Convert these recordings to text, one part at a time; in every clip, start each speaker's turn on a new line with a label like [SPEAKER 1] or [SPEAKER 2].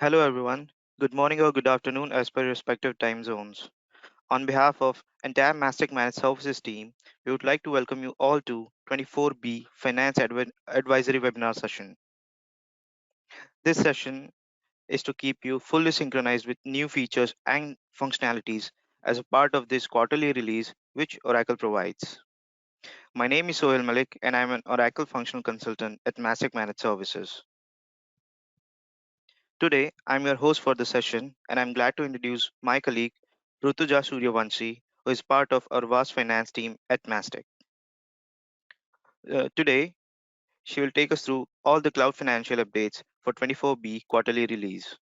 [SPEAKER 1] Hello, everyone. Good morning or good afternoon as per respective time zones. On behalf of entire Mastek Managed Services team, we would like to welcome you all to 24B Finance Advisory Webinar session. This session is to keep you fully synchronized with new features and functionalities as a part of this quarterly release which Oracle provides. My name is Sohail Malik and I'm an Oracle functional consultant at Mastek Managed Services. Today, I'm your host for the session, and I'm glad to introduce my colleague, Rutuja Suryavanshi, who is part of our vast finance team at Mastek. Today, she will take us through all the cloud financial updates for 24B quarterly release.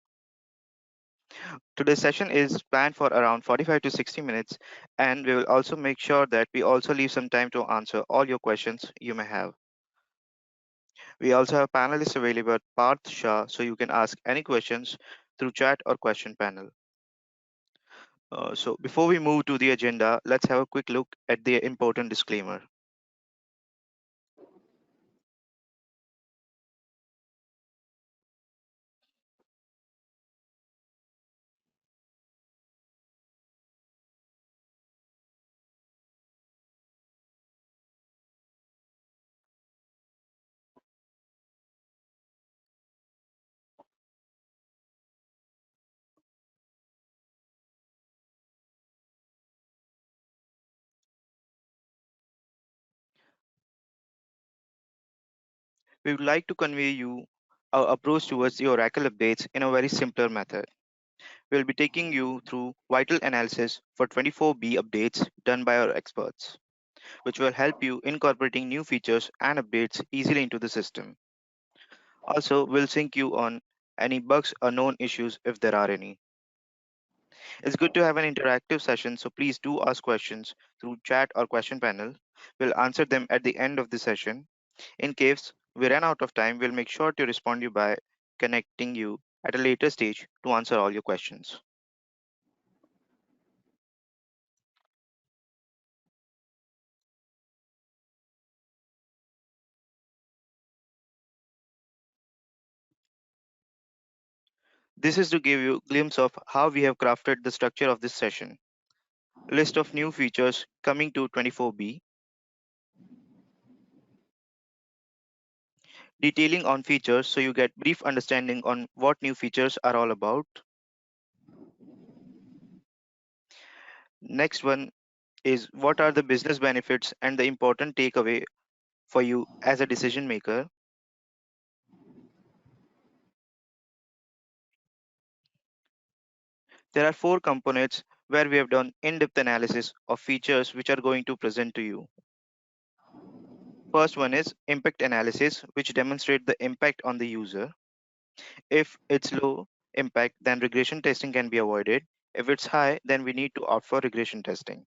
[SPEAKER 1] Today's session is planned for around 45 to 60 minutes, and we will also make sure that we also leave some time to answer all your questions you may have. We also have panelists available at Parth Shah, so you can ask any questions through chat or question panel. So before we move to the agenda, let's have a quick look at the important disclaimer. We would like to convey you our approach towards the Oracle updates in a very simpler method. We'll be taking you through vital analysis for 24B updates done by our experts, which will help you incorporating new features and updates easily into the system. Also, we'll sync you on any bugs or known issues if there are any. It's good to have an interactive session, so please do ask questions through chat or question panel. We'll answer them at the end of the session. In case we run out of time, we'll make sure to respond you by connecting you at a later stage to answer all your questions. This is to give you a glimpse of how we have crafted the structure of this session. List of new features coming to 24B, detailing on features so you get brief understanding on what new features are all about. Next one is what are the business benefits and the important takeaway for you as a decision maker. There are four components where we have done in-depth analysis of features which are going to present to you. First one is impact analysis, which demonstrate the impact on the user. If it's low impact, then regression testing can be avoided. If it's high, then we need to opt for regression testing.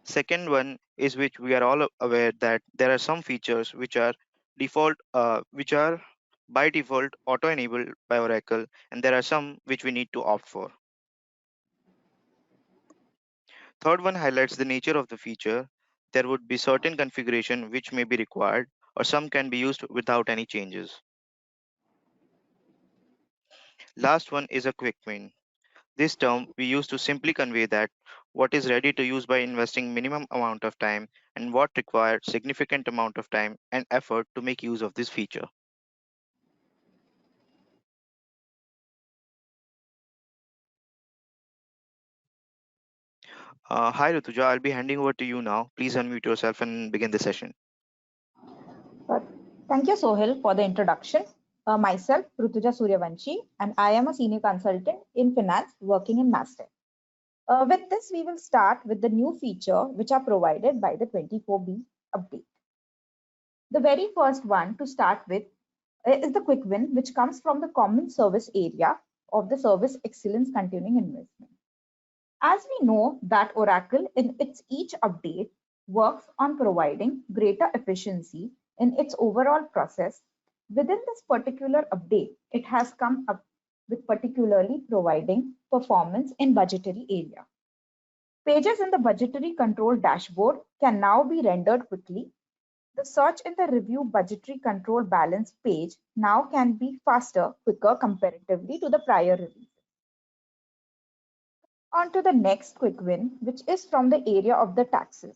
[SPEAKER 1] Second one is which we are all aware that there are some features which are by default auto-enabled by Oracle, and there are some which we need to opt for. Third one highlights the nature of the feature. There would be certain configuration which may be required, or some can be used without any changes. Last one is a quick win. This term we use to simply convey that what is ready to use by investing minimum amount of time and what required significant amount of time and effort to make use of this feature. Hi Rutuja, I'll be handing over to you now. Please unmute yourself and begin the session.
[SPEAKER 2] Uh, Thank you, Sohail, for the introduction. Myself, Rutuja Suryavanshi, and I am a senior consultant in finance working in Mastek. With this, we will start with the new feature which are provided by the 24B update. The very first one to start with is the quick win, which comes from the common service area of the service excellence continuing investment. As we know that Oracle in its each update works on providing greater efficiency in its overall process, within this particular update, it has come up with particularly providing performance in budgetary area. Pages in the budgetary control dashboard can now be rendered quickly The search in the review budgetary control balance page now can be faster, quicker comparatively to the prior release. On to the next quick win, which is from the area of the taxes.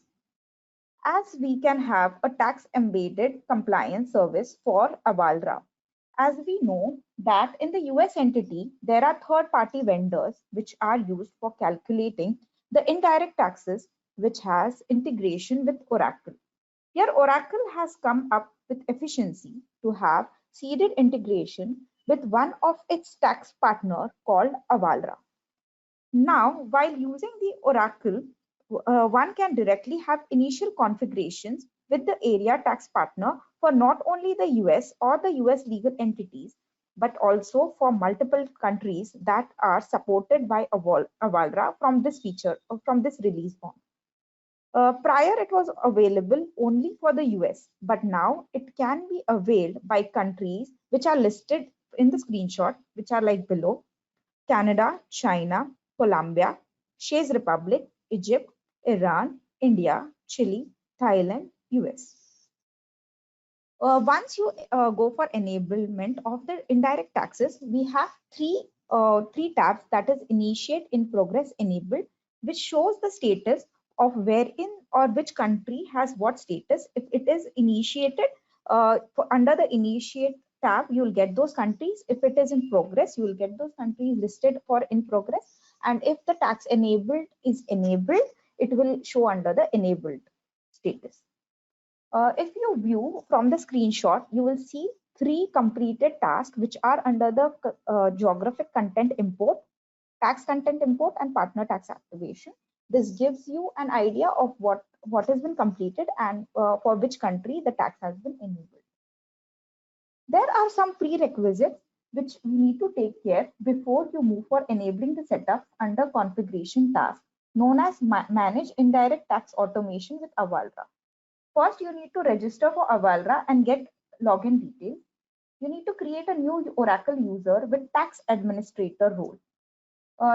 [SPEAKER 2] As we can have a tax embedded compliance service for Avalra. As we know that in the US entity, there are third-party vendors which are used for calculating the indirect taxes, which has integration with Oracle. Here, Oracle has come up with efficiency to have seeded integration with one of its tax partner called Avalra. Now, while using the Oracle, one can directly have initial configurations with the area tax partner for not only the US or the US legal entities, but also for multiple countries that are supported by Avalra from this feature or from this release on. Prior, it was available only for the US, but now it can be availed by countries which are listed in the screenshot, which are like below: Canada, China, Colombia, Czech Republic, Egypt, Iran, India, Chile, Thailand, US. Once you go for enablement of the indirect taxes, we have three tabs, that is initiate, in progress, enabled, which shows the status of wherein or which country has what status. If it is initiated, under the initiate tab, you'll get those countries. If it is in progress, you will get those countries listed for in progress. And if the tax enabled is enabled, it will show under the enabled status. If you view from the screenshot, you will see three completed tasks which are under the geographic content import, tax content import, and partner tax activation. This gives you an idea of what has been completed and for which country the tax has been enabled. There are some prerequisites which you need to take care before you move for enabling the setup under configuration task, known as manage indirect tax automation with Avalra. First, you need to register for Avalra and get login details. You need to create a new Oracle user with tax administrator role.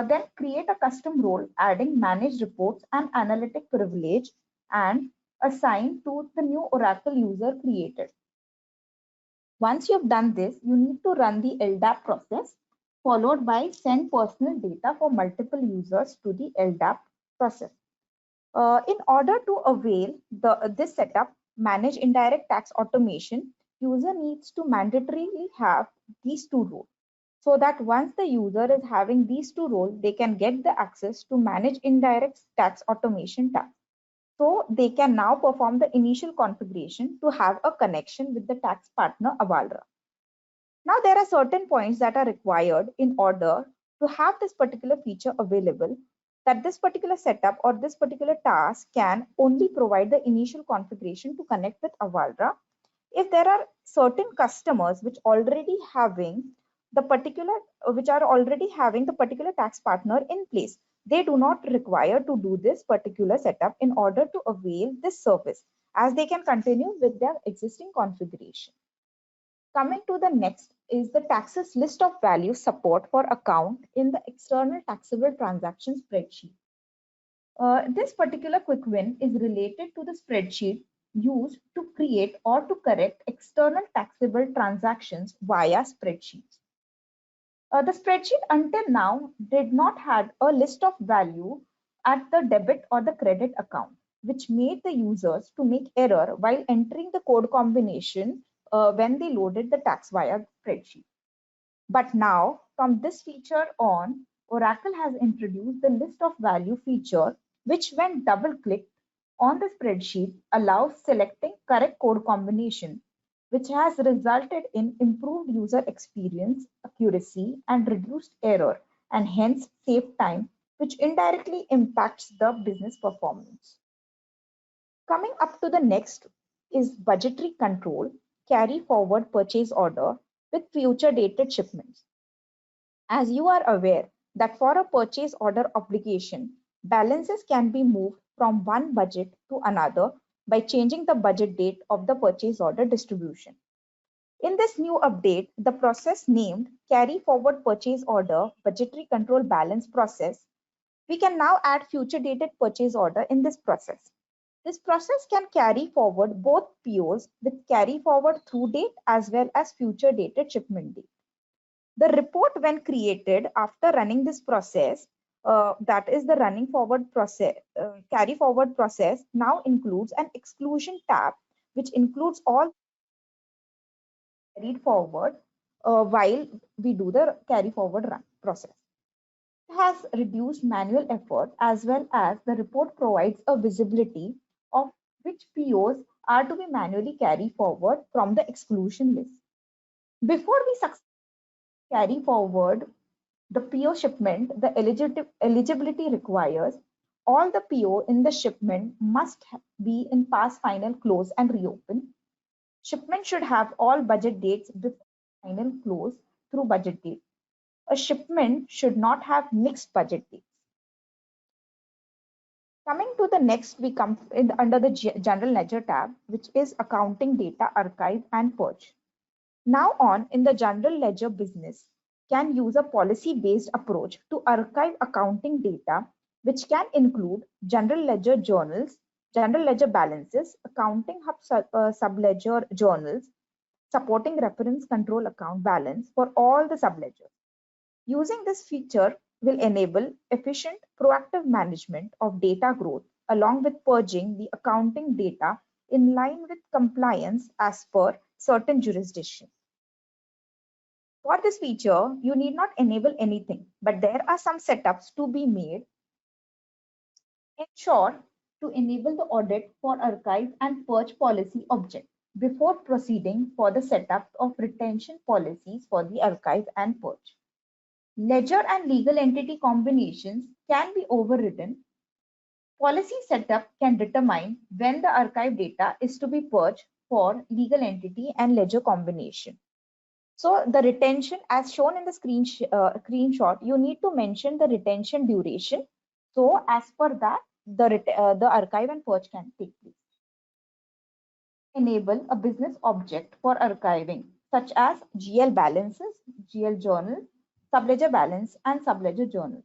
[SPEAKER 2] Then create a custom role adding manage reports and analytic privilege and assign to the new Oracle user created. Once you've done this, you need to run the LDAP process, followed by send personal data for multiple users to the LDAP process. In order to avail this setup, manage indirect tax automation, user needs to mandatorily have these two roles, so that once the user is having these two roles, they can get the access to manage indirect tax automation task. So they can now perform the initial configuration to have a connection with the tax partner Avalra. Now there are certain points that are required in order to have this particular feature available, that this particular setup or this particular task can only provide the initial configuration to connect with Avalra if there are certain customers which are already having the particular tax partner in place. They do not require to do this particular setup in order to avail this service, as they can continue with their existing configuration. Coming to the next is the taxes list of values support for account in the external taxable transaction spreadsheet. This particular quick win is related to the spreadsheet used to create or to correct external taxable transactions via spreadsheets. The spreadsheet until now did not have a list of value at the debit or the credit account, which made the users to make error while entering the code combination when they loaded the tax via spreadsheet. But now, from this feature on, Oracle has introduced the list of value feature, which when double-clicked on the spreadsheet allows selecting correct code combination, which has resulted in improved user experience, accuracy, and reduced error, and hence save time, which indirectly impacts the business performance. Coming up to the next is budgetary control, carry forward purchase order with future dated shipments. As you are aware that for a purchase order obligation, balances can be moved from one budget to another by changing the budget date of the purchase order distribution. In this new update, the process named carry forward purchase order budgetary control balance process, we can now add future dated purchase order in this process. This process can carry forward both POs with carry forward through date as well as future dated shipment date. The report, when created after running this process, that is the running forward process, carry forward process, now includes an exclusion tab, which includes all carried forward while we do the carry forward run process. It has reduced manual effort as well as the report provides a visibility of which POs are to be manually carried forward from the exclusion list. Before we successfully carry forward the PO shipment, the eligibility requires all the PO in the shipment must be in pass, final, close, and reopen. Shipment should have all budget dates before final close through budget date. A shipment should not have mixed budget dates. Coming to the next, we come under the general ledger tab, which is accounting data archive and purge. Now on in the general ledger, business can use a policy-based approach to archive accounting data, which can include general ledger journals, general ledger balances, accounting hub subledger journals, supporting reference control account balance for all the subledgers. Using this feature will enable efficient proactive management of data growth along with purging the accounting data in line with compliance as per certain jurisdictions. For this feature, you need not enable anything, but there are some setups to be made. Ensure to enable the audit for archive and purge policy object before proceeding for the setup of retention policies for the archive and purge. Ledger and legal entity combinations can be overridden. Policy setup can determine when the archive data is to be purged for legal entity and ledger combination. So the retention, as shown in the screenshot, you need to mention the retention duration. So as per that, the archive and purge can take place. Enable a business object for archiving, such as GL balances, GL journal, subledger balance, and subledger journal.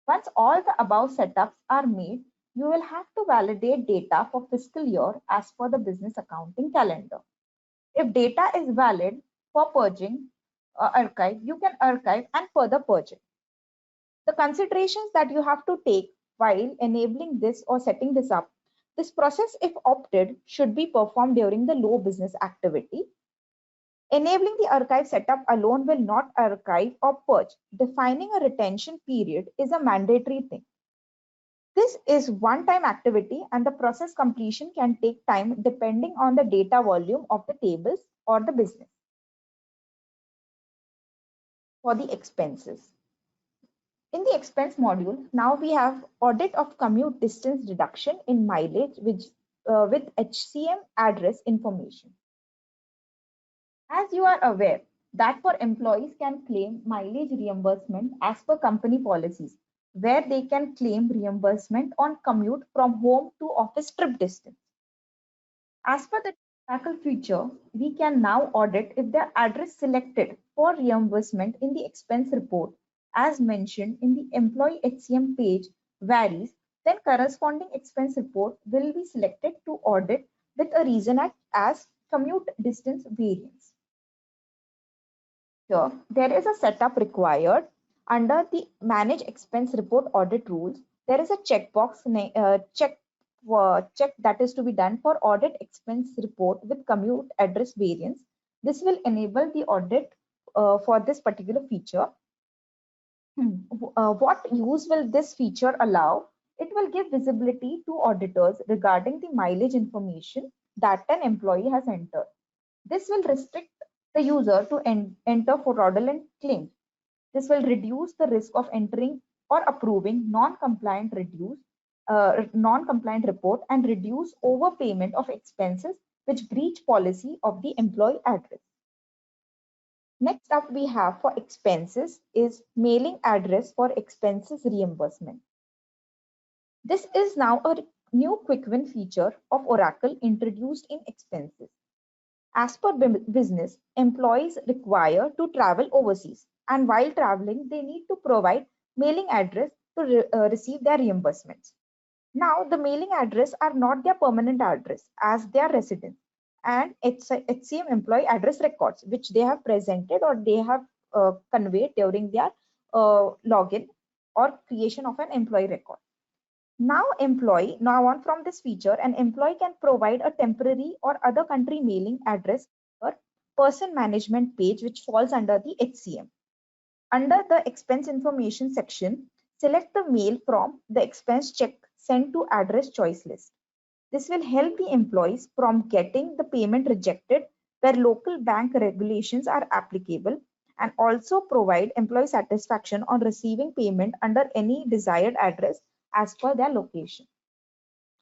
[SPEAKER 2] Once all the above setups are made, you will have to validate data for fiscal year as per the business accounting calendar. If data is valid for purging archive, you can archive and further purge it. The considerations that you have to take while enabling this or setting this up, this process, if opted, should be performed during the low business activity. Enabling the archive setup alone will not archive or purge. Defining a retention period is a mandatory thing. This is one-time activity and the process completion can take time depending on the data volume of the tables or the business. For the expenses. In the expense module, now we have audit of commute distance reduction in mileage with HCM address information. As you are aware that for employees can claim mileage reimbursement as per company policies, where they can claim reimbursement on commute from home to office trip distance. As per the tackle feature, we can now audit if the address selected for reimbursement in the expense report as mentioned in the employee HCM page varies, then corresponding expense report will be selected to audit with a reason as commute distance variance. Here, there is a setup required under the manage expense report audit rules. There is a checkbox check that is to be done for audit expense report with commute address variance. This will enable the audit for this particular feature. What use will this feature allow? It will give visibility to auditors regarding the mileage information that an employee has entered. This will restrict the user to enter fraudulent claims. This will reduce the risk of entering or approving non-compliant report and reduce overpayment of expenses which breach policy of the employee address. Next up we have for expenses is mailing address for expenses reimbursement. This is now a new quick win feature of Oracle introduced in expenses. As per business, employees require to travel overseas, and while traveling, they need to provide mailing address to receive their reimbursements. Now, the mailing address are not their permanent address as their residence, and it's a HCM employee address records which they have presented or they have conveyed during their login or creation of an employee record. Now on from this feature, an employee can provide a temporary or other country mailing address or person management page which falls under the HCM. Under the expense information section, select the mail from the expense check sent to address choice list. This will help the employees from getting the payment rejected where local bank regulations are applicable, and also provide employee satisfaction on receiving payment under any desired address as per their location.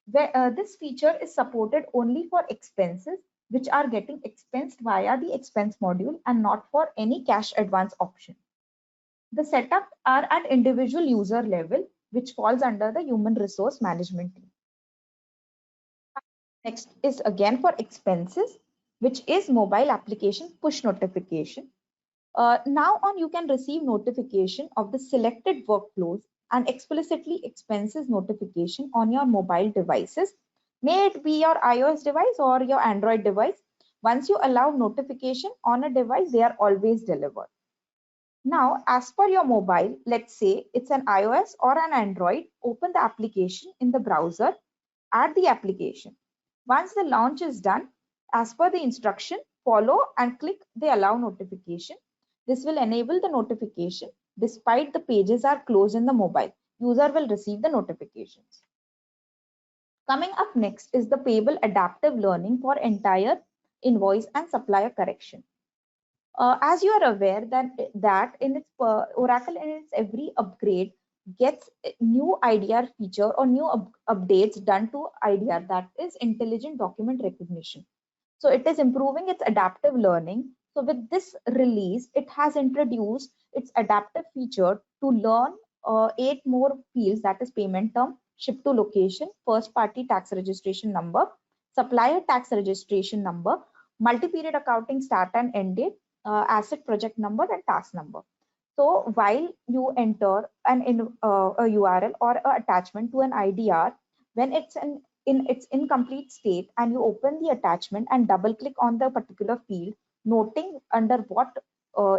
[SPEAKER 2] This feature is supported only for expenses which are getting expensed via the expense module and not for any cash advance option. The setup are at individual user level, which falls under the human resource management team. Next is again for expenses, which is mobile application push notification. Now on, you can receive notification of the selected workflows and explicitly expenses notification on your mobile devices. May it be your iOS device or your Android device. Once you allow notification on a device, they are always delivered. Now, as per your mobile, let's say it's an iOS or an Android, open the application in the browser, add the application. Once the launch is done, as per the instruction, follow and click the allow notification. This will enable the notification despite the pages are closed in the mobile. User will receive the notifications. Coming up next is the payable adaptive learning for entire invoice and supplier correction. As you are aware that in its Oracle in its every upgrade gets a new IDR feature or new updates done to IDR, that is intelligent document recognition. So it is improving its adaptive learning. So with this release, it has introduced its adaptive feature to learn 8 more fields, that is payment term, ship to location, first party tax registration number, supplier tax registration number, multi-period accounting start and end date, asset project number and task number. So while you enter a URL or an attachment to an IDR, when it's in its incomplete state and you open the attachment and double click on the particular field, noting under what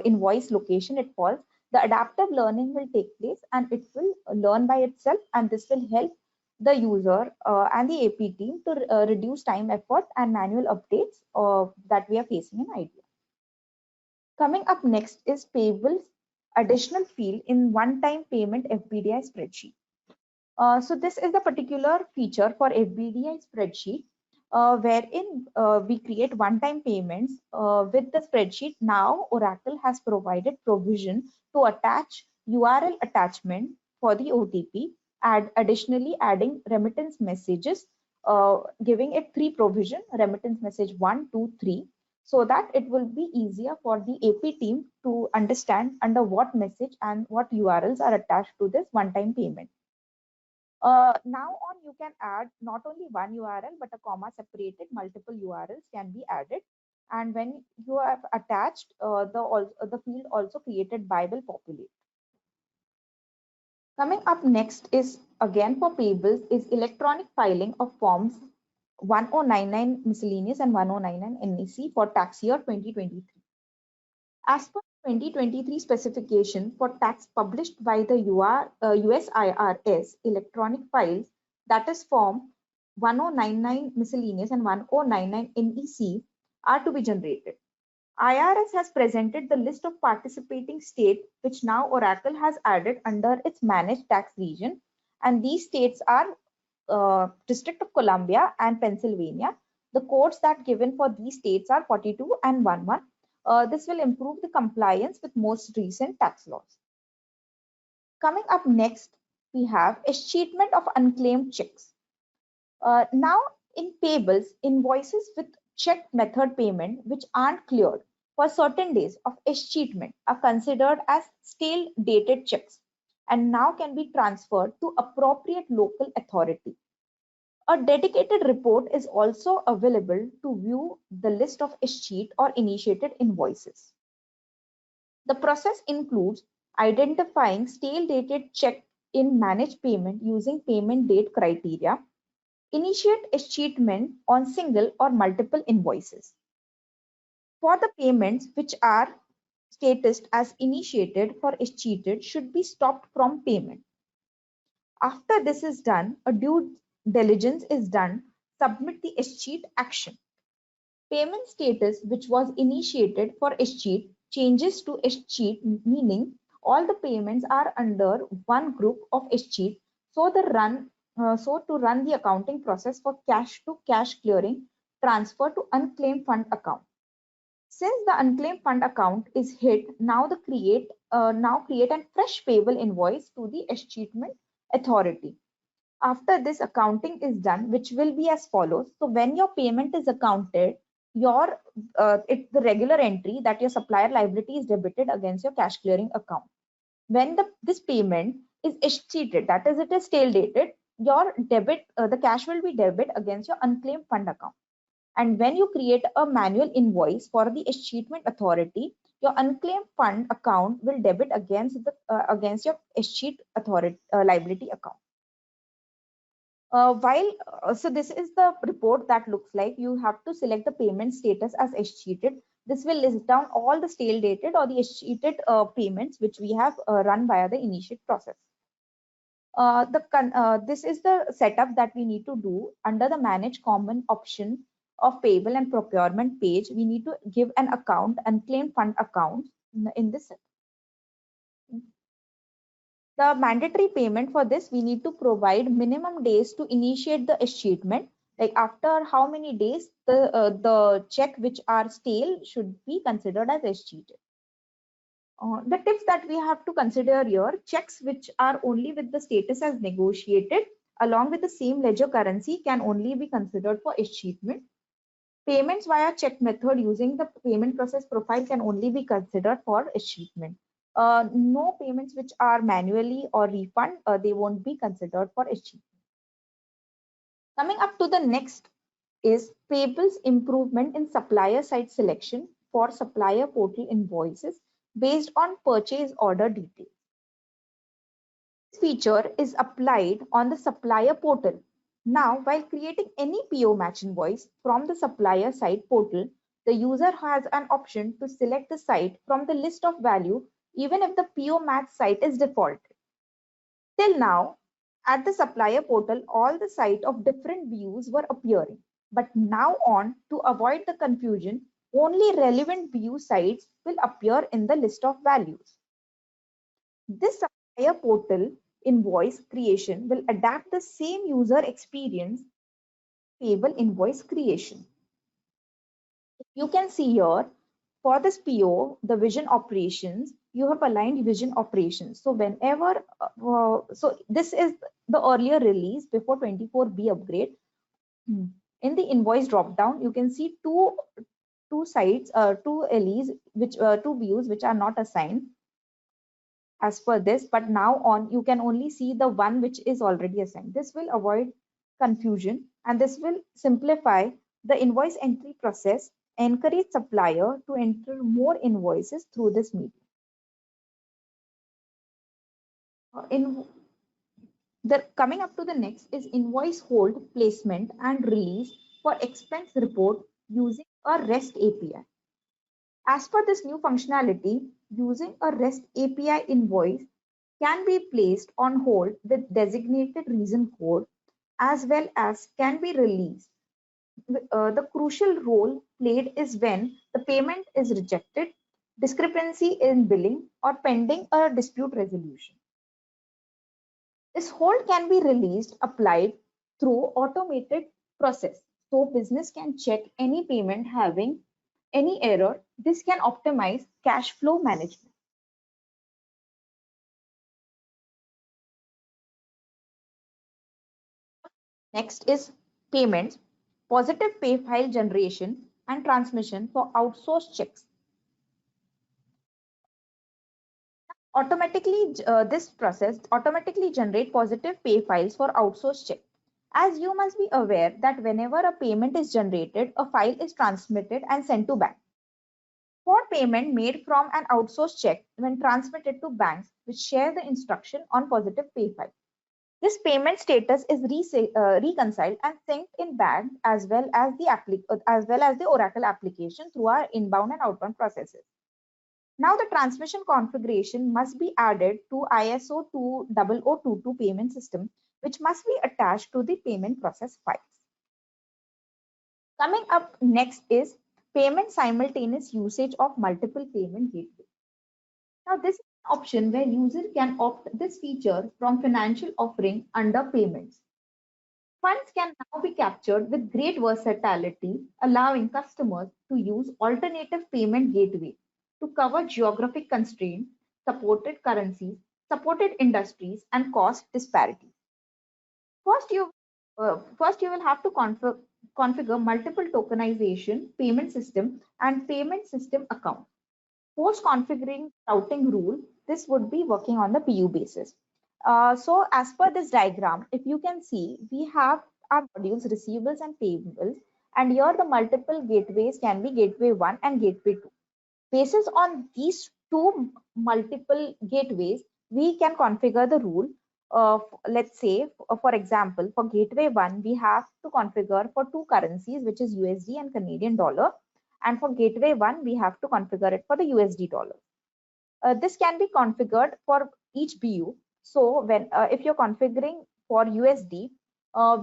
[SPEAKER 2] invoice location it falls, the adaptive learning will take place and it will learn by itself, and this will help the user and the AP team to reduce time, effort and manual updates that we are facing in IDR. Coming up next is payables additional field in one-time payment FBDI spreadsheet. So this is the particular feature for FBDI spreadsheet wherein we create one-time payments with the spreadsheet. Now Oracle has provided provision to attach URL attachment for the OTP, additionally adding remittance messages, giving it 3 provision, remittance message 1, 2, 3, so that it will be easier for the AP team to understand under what message and what URLs are attached to this one-time payment. Now on, you can add not only one URL but a comma separated multiple URLs can be added, and when you have attached the field also created by will populate. Coming up next is again for payables is electronic filing of forms 1099 miscellaneous and 1099 NEC for tax year 2023. As per 2023 specification for tax published by the US IRS, electronic files, that is form 1099 miscellaneous and 1099 NEC, are to be generated. IRS has presented the list of participating states which now Oracle has added under its managed tax region, and these states are District of Columbia and Pennsylvania. The codes that given for these states are 42 and 11. This will improve the compliance with most recent tax laws. Coming up next, we have escheatment of unclaimed checks. Now in payables, invoices with check method payment which aren't cleared for certain days of escheatment are considered as stale dated checks and now can be transferred to appropriate local authority. A dedicated report is also available to view the list of escheat or initiated invoices. The process includes identifying stale dated check in manage payment using payment date criteria. Initiate escheatment on single or multiple invoices. For the payments which are statused as initiated for escheated should be stopped from payment. After this is done, a due diligence is done. Submit the escheat action. Payment status which was initiated for escheat changes to escheat, meaning all the payments are under one group of escheat. So to run the accounting process for cash to cash clearing, transfer to unclaimed fund account. Since the unclaimed fund account is hit, now create a fresh payable invoice to the escheatment authority. After this, accounting is done, which will be as follows. So when your payment is accounted, the regular entry that your supplier liability is debited against your cash clearing account. When this payment is escheated, that is, it is stale dated, your the cash will be debit against your unclaimed fund account. And when you create a manual invoice for the escheatment authority, your unclaimed fund account will debit against your escheat authority liability account. So this is the report that looks like. You have to select the payment status as escheated. This will list down all the stale dated or the escheated payments which we have run via the initiate process. This is the setup that we need to do under the manage common option of payable and procurement page. We need to give an account, unclaimed fund account in this setup. The mandatory payment for this, we need to provide minimum days to initiate the escheatment. Like after how many days the check which are stale should be considered as escheated. The tips that we have to consider here: checks which are only with the status as negotiated along with the same ledger currency can only be considered for escheatment. Payments via check method using the payment process profile can only be considered for escheatment. No payments which are manually or refund, they won't be considered for escheatment. Coming up to the next is payables improvement in supplier side selection for supplier portal invoices based on purchase order details. This feature is applied on the supplier portal. Now, while creating any PO match invoice from the supplier side portal, the user has an option to select the site from the list of value even if the PO match site is defaulted. Till now, at the supplier portal, all the sites of different views were appearing. But now on, to avoid the confusion, only relevant view sites will appear in the list of values. This supplier portal invoice creation will adapt the same user experience payable invoice creation. You can see here for this PO, the vision operations, you have aligned vision operations. So whenever, so this is the earlier release before 24B upgrade. In the invoice drop down, you can see two sites, two LEs, two views which are not assigned as per this, but now on you can only see the one which is already assigned. This will avoid confusion and this will simplify the invoice entry process, encourage supplier to enter more invoices through this medium. Coming up to the next is invoice hold, placement and release for expense report using a REST API. As per this new functionality, using a REST API invoice can be placed on hold with designated reason code as well as can be released. The crucial role played is when the payment is rejected, discrepancy in billing, or pending a dispute resolution. This hold can be released, applied through automated process. So business can check any payment having any error. This can optimize cash flow management. Next is payments, positive pay file generation and transmission for outsourced checks. This process automatically generate positive pay files for outsourced check. As you must be aware that whenever a payment is generated, a file is transmitted and sent to bank. For payment made from an outsourced check when transmitted to banks which share the instruction on positive pay file. This payment status is reconciled and synced in bank as well as the Oracle application through our inbound and outbound processes. Now the transmission configuration must be added to ISO 20022 payment system, which must be attached to the payment process files. Coming up next is payment simultaneous usage of multiple payment gateways. Now this is an option where user can opt this feature from financial offering under payments. Funds can now be captured with great versatility, allowing customers to use alternative payment gateway to cover geographic constraints, supported currencies, supported industries, and cost disparities. First, you will have to configure multiple tokenization, payment system, and payment system account. Post configuring routing rule, this would be working on the PU basis. So as per this diagram, if you can see, we have our modules, receivables and payables, and here the multiple gateways can be gateway 1 and gateway 2. Basis on these two multiple gateways, we can configure the rule. Let's say, for example, for gateway 1, we have to configure for two currencies, which is USD and Canadian dollar. And for gateway 1, we have to configure it for the USD dollar. This can be configured for each BU. So when if you're configuring for USD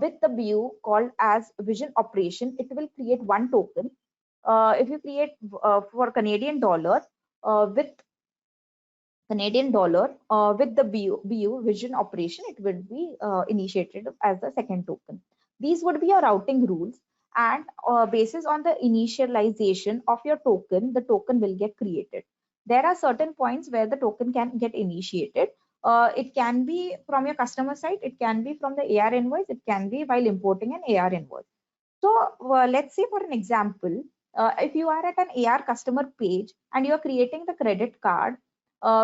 [SPEAKER 2] with the BU called as vision operation, it will create one token. If you create for Canadian dollar with the BU vision operation, it will be initiated as the second token. These would be your routing rules, and basis on the initialization of your token, the token will get created. There are certain points where the token can get initiated. It can be from your customer side, it can be from the AR invoice, it can be while importing an AR invoice. So let's say for an example, if you are at an AR customer page and you are creating the credit card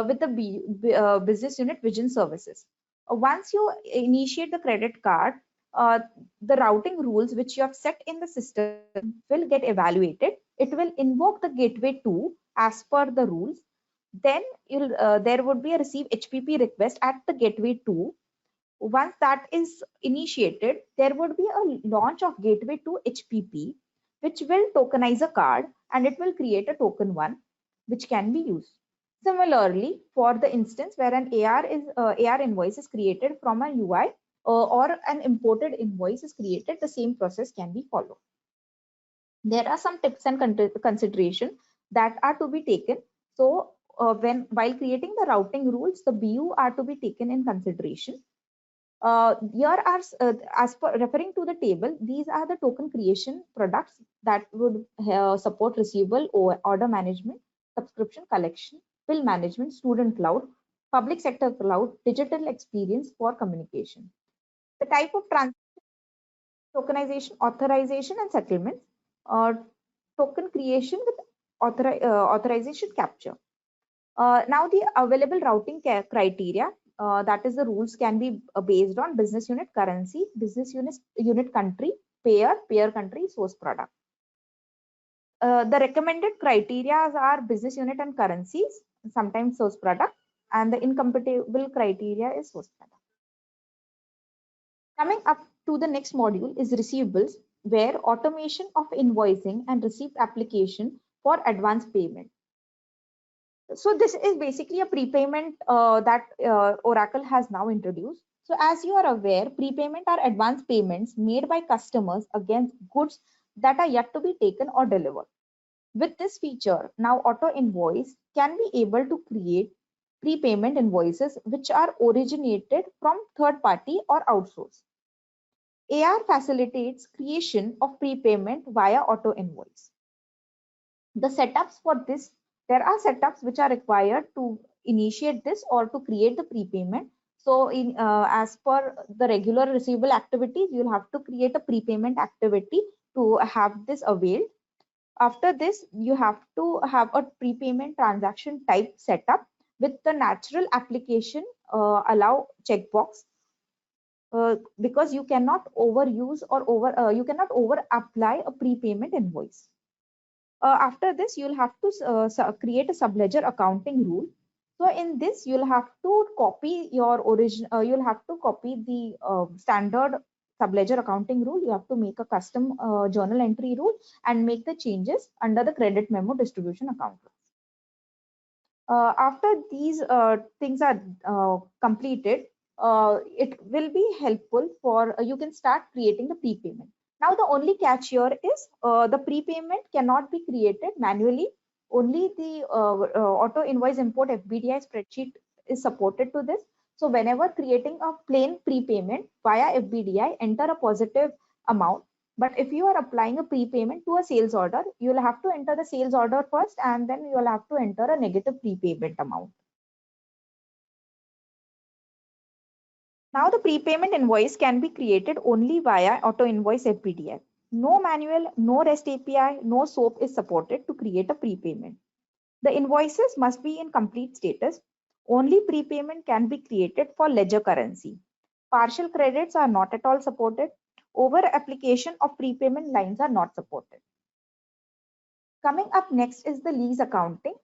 [SPEAKER 2] with the business unit vision services. Once you initiate the credit card, the routing rules which you have set in the system will get evaluated. It will invoke the gateway 2 as per the rules. Then there would be a receive HPP request at the gateway 2. Once that is initiated, there would be a launch of gateway to HPP, which will tokenize a card and it will create a token 1, which can be used. Similarly, for the instance where an AR invoice is created from a UI or an imported invoice is created, the same process can be followed. There are some tips and consideration that are to be taken. So while creating the routing rules, the BU are to be taken in consideration. Here are, as per referring to the table, these are the token creation products that would support receivable order management, subscription collection, bill management, student cloud, public sector cloud, digital experience for communication. The type of tokenization, authorization, and settlements, token creation with authorization capture. Now the available routing criteria, that is the rules can be based on business unit currency, business unit country, payer country, source product. The recommended criteria are business unit and currencies, sometimes source product, and the incompatible criteria is source product. Coming up to the next module is receivables, where automation of invoicing and receipt application for advance payment. So this is basically a prepayment that Oracle has now introduced. So as you are aware, prepayment are advance payments made by customers against goods that are yet to be taken or delivered. With this feature, now auto invoice can be able to create prepayment invoices which are originated from third party or outsourced. AR facilitates creation of prepayment via auto invoice. The setups for this, there are setups which are required to initiate this or to create the prepayment. So in as per the regular receivable activities, you'll have to create a prepayment activity to have this availed. After this, you have to have a prepayment transaction type setup with the natural application allow checkbox, because you cannot overuse or you cannot over apply a prepayment invoice. After this, you'll have to create a subledger accounting rule. So in this, you'll have to copy your you'll have to copy the standard subledger accounting rule. You have to make a custom journal entry rule and make the changes under the credit memo distribution account. After these things are completed, it will be helpful for you can start creating the prepayment. Now, the only catch here is the prepayment cannot be created manually. Only the auto invoice import FBDI spreadsheet is supported to this. So whenever creating a plain prepayment via FBDI, enter a positive amount. But if you are applying a prepayment to a sales order, you will have to enter the sales order first, and then you will have to enter a negative prepayment amount. Now the prepayment invoice can be created only via auto invoice FBDI. No manual, no REST API, no SOAP is supported to create a prepayment. The invoices must be in complete status. Only prepayment can be created for ledger currency. Partial credits are not at all supported. Over application of prepayment lines are not supported. Coming up next is the lease accounting.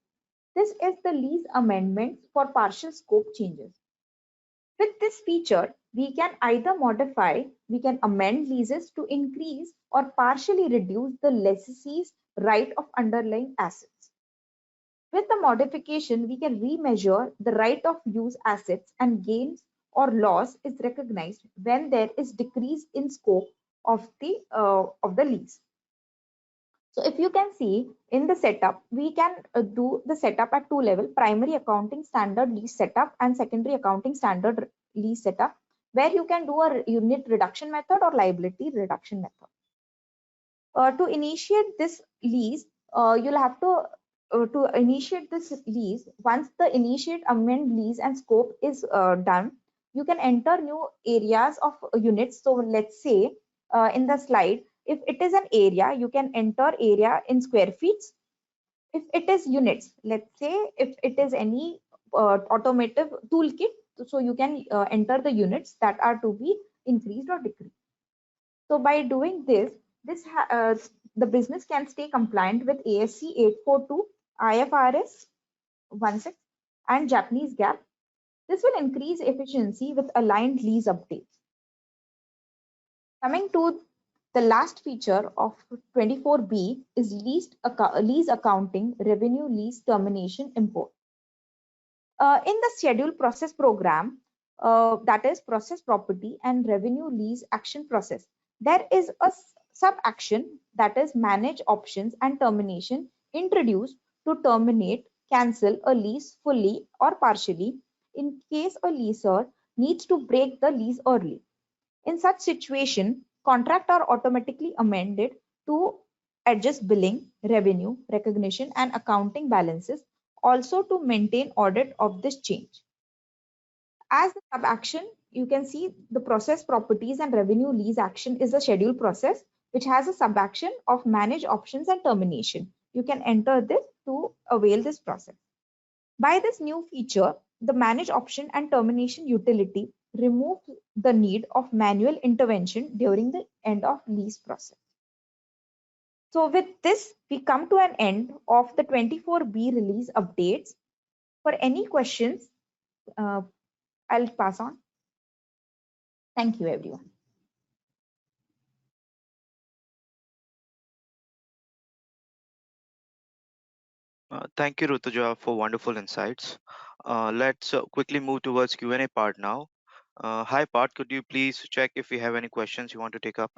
[SPEAKER 2] This is the lease amendments for partial scope changes. With this feature, we can either we can amend leases to increase or partially reduce the lessee's right of underlying assets. With the modification, we can remeasure the right of use assets, and gains or loss is recognized when there is decrease in scope of the lease. So if you can see in the setup, we can do the setup at two levels: primary accounting standard lease setup and secondary accounting standard lease setup, where you can do a unit reduction method or liability reduction method. To initiate this lease, you'll have to initiate this lease. Once the initiate, amend, lease and scope is done, you can enter new areas of units. So let's say in the slide, if it is an area, you can enter area in square feet. If it is units, let's say if it is any automotive toolkit, so you can enter the units that are to be increased or decreased. So by doing this, the business can stay compliant with ASC 842, IFRS 16, and Japanese GAAP. This will increase efficiency with aligned lease updates. Coming to the last feature of 24B is lease accounting, revenue lease termination import. In the schedule process program, that is process property and revenue lease action process, there is a sub action, that is manage options and termination, introduced to terminate, cancel a lease fully or partially in case a leaser needs to break the lease early. In such situation, contract are automatically amended to adjust billing, revenue, recognition, and accounting balances, also to maintain audit of this change. As the sub action, you can see the process properties and revenue lease action is a schedule process which has a sub action of manage options and termination. You can enter this to avail this process. By this new feature, the manage option and termination utility removes the need of manual intervention during the end of lease process. So with this, we come to an end of the 24B release updates. For any questions, I'll pass on. Thank you, everyone.
[SPEAKER 1] Thank you, Rutuja, for wonderful insights. Let's quickly move towards Q&A part now. Hi, Part, could you please check if we have any questions you want to take up?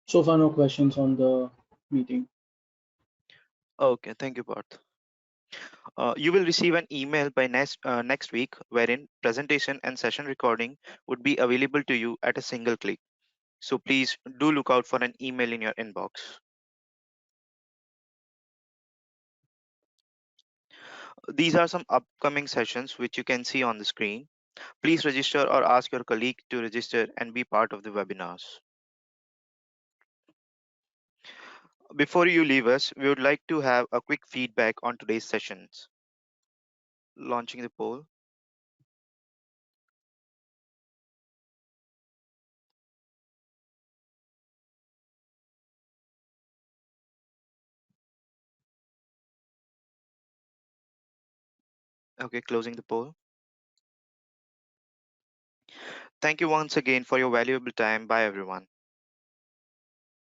[SPEAKER 3] So far, no questions on the meeting.
[SPEAKER 1] Okay, thank you, Part. You will receive an email by next week wherein presentation and session recording would be available to you at a single click. So please do look out for an email in your inbox. These are some upcoming sessions which you can see on the screen. Please register or ask your colleague to register and be part of the webinars. Before you leave us, we would like to have a quick feedback on today's sessions. Launching the poll. Okay, closing the poll. Thank you once again for your valuable time. Bye, everyone.